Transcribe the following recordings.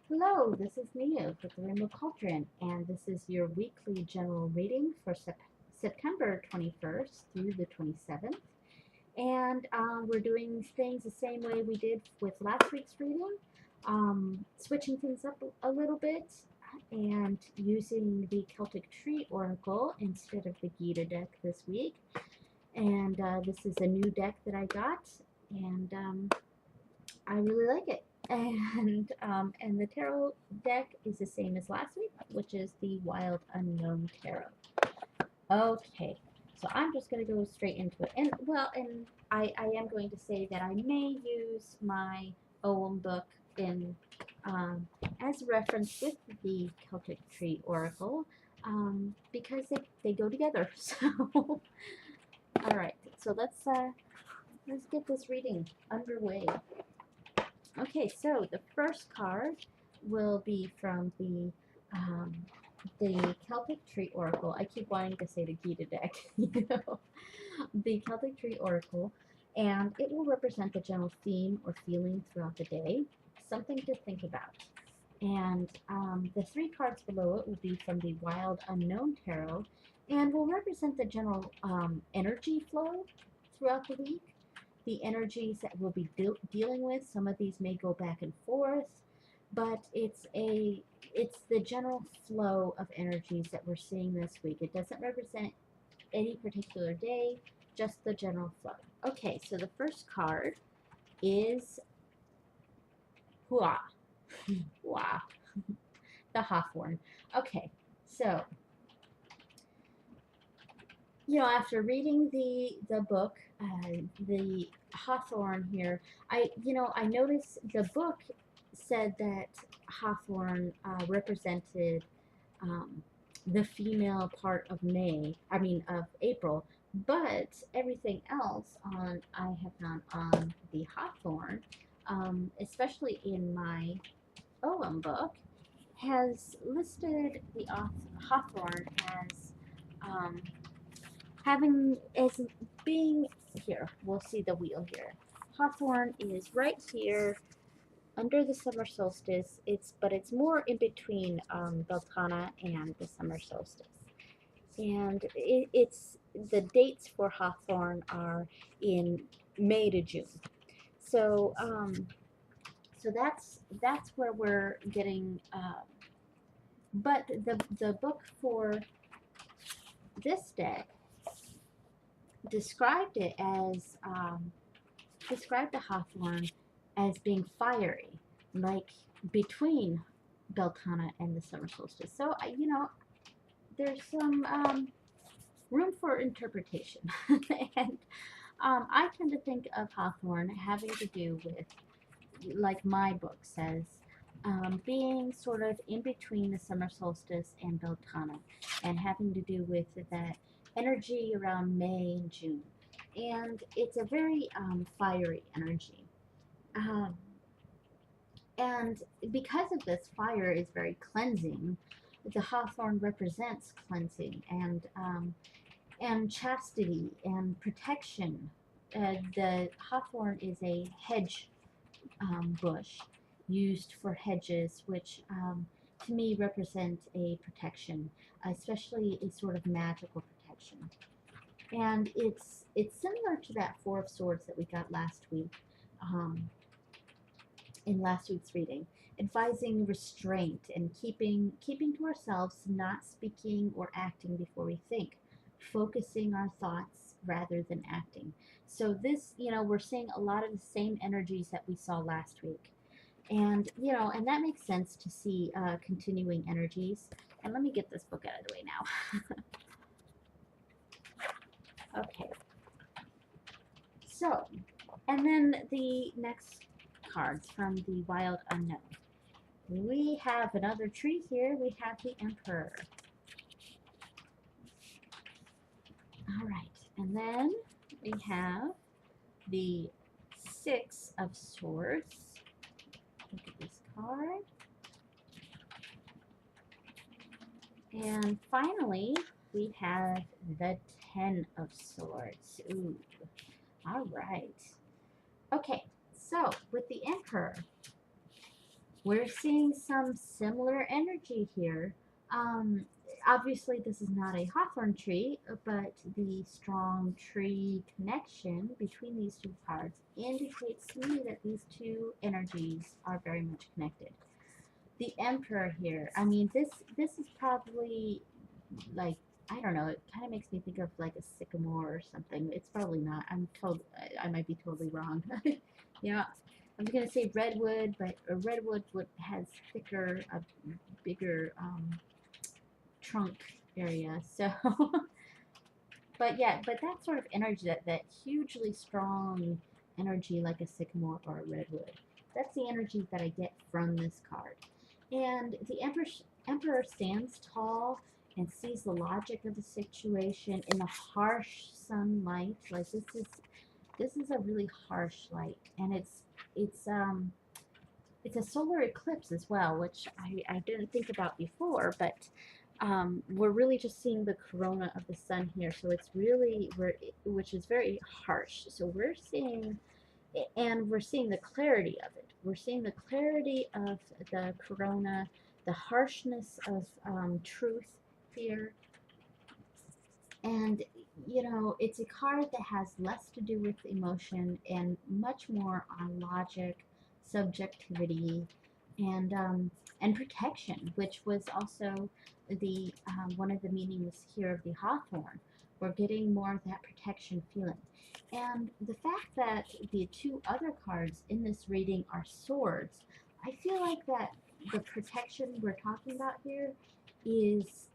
Hello, this is Neo with the Rainbow Cauldron, and this is your weekly general reading for September 21st through the 27th. And we're doing things the same way we did with last week's reading, switching things up a little bit and using the Celtic Tree Oracle instead of the Gita deck this week. And this is a new deck that I got, and I really like it. And the tarot deck is the same as last week, which is the Wild Unknown Tarot. Okay, so I'm just going to go straight into it. And I am going to say that I may use my Owen book in as a reference with the Celtic Tree Oracle because they go together. So, all right, so let's get this reading underway. Okay, so the first card will be from the Celtic Tree Oracle. I keep wanting to say the Gita deck, the Celtic Tree Oracle, and it will represent the general theme or feeling throughout the day, something to think about. And the three cards below it will be from the Wild Unknown Tarot, and will represent the general energy flow throughout the week, the energies that we'll be dealing with. Some of these may go back and forth, but it's the general flow of energies that we're seeing this week. It doesn't represent any particular day, just the general flow. Okay, so the first card is Hua. Hua. The Hawthorn. Okay, so after reading the book, the Hawthorn here, I noticed the book said that Hawthorn represented the female part of of April, but everything else I have found on the Hawthorn, especially in my Owen book, has listed the Hawthorn as um, having as being here. We'll see the wheel here. Hawthorn is right here under the summer solstice. It's more in between Beltana and the summer solstice. And it's the dates for Hawthorn are in May to June. So that's where we're getting. But the book for this deck described it as described the Hawthorn as being fiery, like between Beltana and the summer solstice. So there's some room for interpretation, and I tend to think of Hawthorn having to do with, like my book says, being sort of in between the summer solstice and Beltana, and having to do with that energy around May and June. And it's a very fiery energy. Um, and because of this, fire is very cleansing. The hawthorn represents cleansing and chastity and protection. The hawthorn is a hedge bush used for hedges, which to me represent a protection, especially a sort of magical protection. And it's similar to that Four of Swords that we got last week, in last week's reading, advising restraint and keeping to ourselves, not speaking or acting before we think, focusing our thoughts rather than acting. So this, we're seeing a lot of the same energies that we saw last week. And and that makes sense to see continuing energies. And let me get this book out of the way now. Okay, so, and then the next cards from the Wild Unknown. We have another tree here. We have the Emperor. All right, and then we have the Six of Swords. Look at this card. And finally, we have the Ten of Swords. Ooh, all right. Okay, so with the Emperor, We're seeing some similar energy here. Um, Obviously, this is not a hawthorn tree, but the strong tree connection between these two cards indicates to me that these two energies are very much connected. The Emperor here, I mean, this is probably like, I don't know. It kind of makes me think of like a sycamore or something. It's probably not. I might be totally wrong. You know, I was gonna say redwood, but a redwood has thicker, a bigger trunk area. So, but yeah, but that sort of energy, that hugely strong energy, like a sycamore or a redwood. That's the energy that I get from this card. And the Emperor stands tall and sees the logic of the situation in the harsh sunlight. Like this is a really harsh light, and it's it's a solar eclipse as well, which I didn't think about before, but we're really just seeing the corona of the sun here, so it's really which is very harsh. So we're seeing, and we're seeing the clarity of it. We're seeing the clarity of the corona, the harshness of truth here, and it's a card that has less to do with emotion and much more on logic, subjectivity, and protection, which was also the one of the meanings here of the hawthorn. We're getting more of that protection feeling. And the fact that the two other cards in this reading are swords, I feel like that the protection we're talking about here is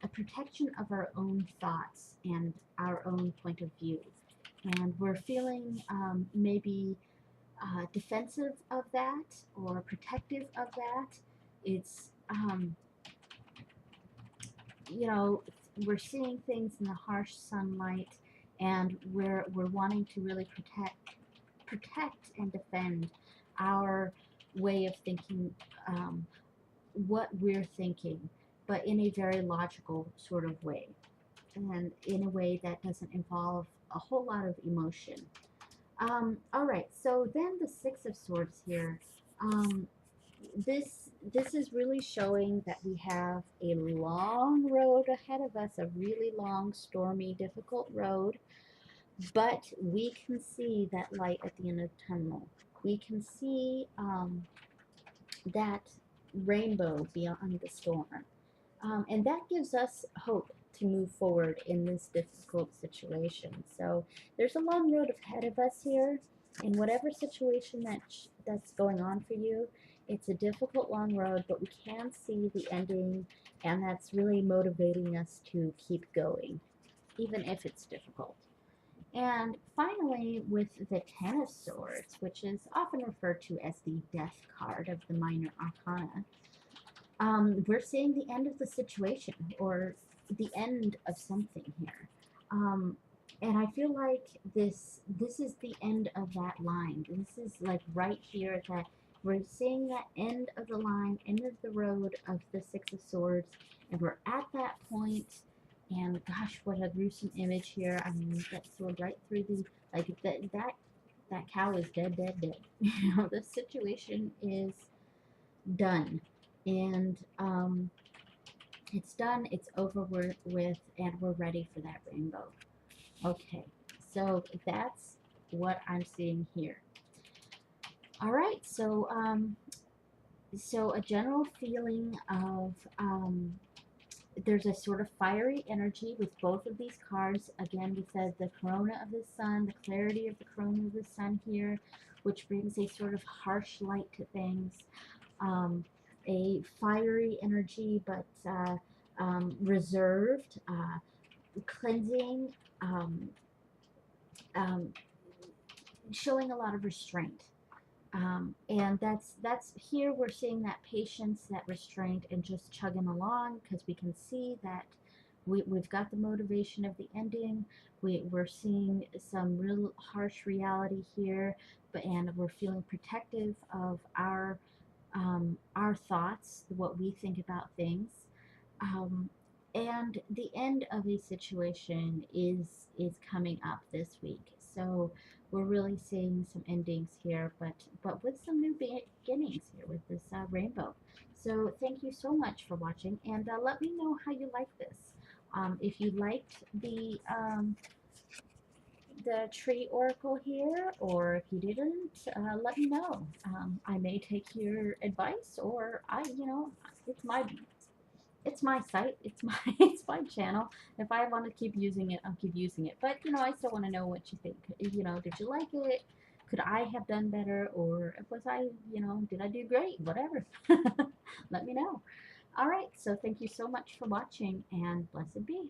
a protection of our own thoughts and our own point of view. And we're feeling maybe defensive of that or protective of that. It's, you know, we're seeing things in the harsh sunlight, and we're wanting to really protect and defend our way of thinking, what we're thinking, but in a very logical sort of way, and in a way that doesn't involve a whole lot of emotion. All right, so then the Six of Swords here. Um, this is really showing that we have a long road ahead of us, a really long, stormy, difficult road, but we can see that light at the end of the tunnel. We can see that rainbow beyond the storm. And that gives us hope to move forward in this difficult situation. So there's a long road ahead of us here. In whatever situation that's going on for you, it's a difficult long road, but we can see the ending, and that's really motivating us to keep going, even if it's difficult. And finally, with the Ten of Swords, which is often referred to as the Death card of the Minor Arcana, we're seeing the end of the situation, or the end of something here. And I feel like this is the end of that line. This is like right here that we're seeing that end of the line, end of the road of the Six of Swords, and we're at that point. And gosh, what a gruesome image here! I mean, that sword right through the, like that cow is dead, dead, dead. The situation is done, and it's done, it's over with, and we're ready for that rainbow. Okay, so that's what I'm seeing here. All right, so a general feeling of there's a sort of fiery energy with both of these cards. Again, we said the corona of the sun, the clarity of the corona of the sun here, which brings a sort of harsh light to things. A fiery energy, but reserved, cleansing, um, um, showing a lot of restraint. And that's here we're seeing that patience, that restraint, and just chugging along, because we can see that we've got the motivation of the ending. We're seeing some real harsh reality here, and we're feeling protective of our thoughts, what we think about things, um, and the end of a situation is coming up this week. So we're really seeing some endings here, but with some new beginnings here with this rainbow. So thank you so much for watching, and let me know how you like this. If you liked the tree oracle here, or if you didn't, let me know. I may take your advice, or it's my site, it's my it's my channel. If I want to keep using it, I'll keep using it. But I still want to know what you think. Did you like it? Could I have done better, or was I, did I do great? Whatever. Let me know. All right. So thank you so much for watching, and blessed be.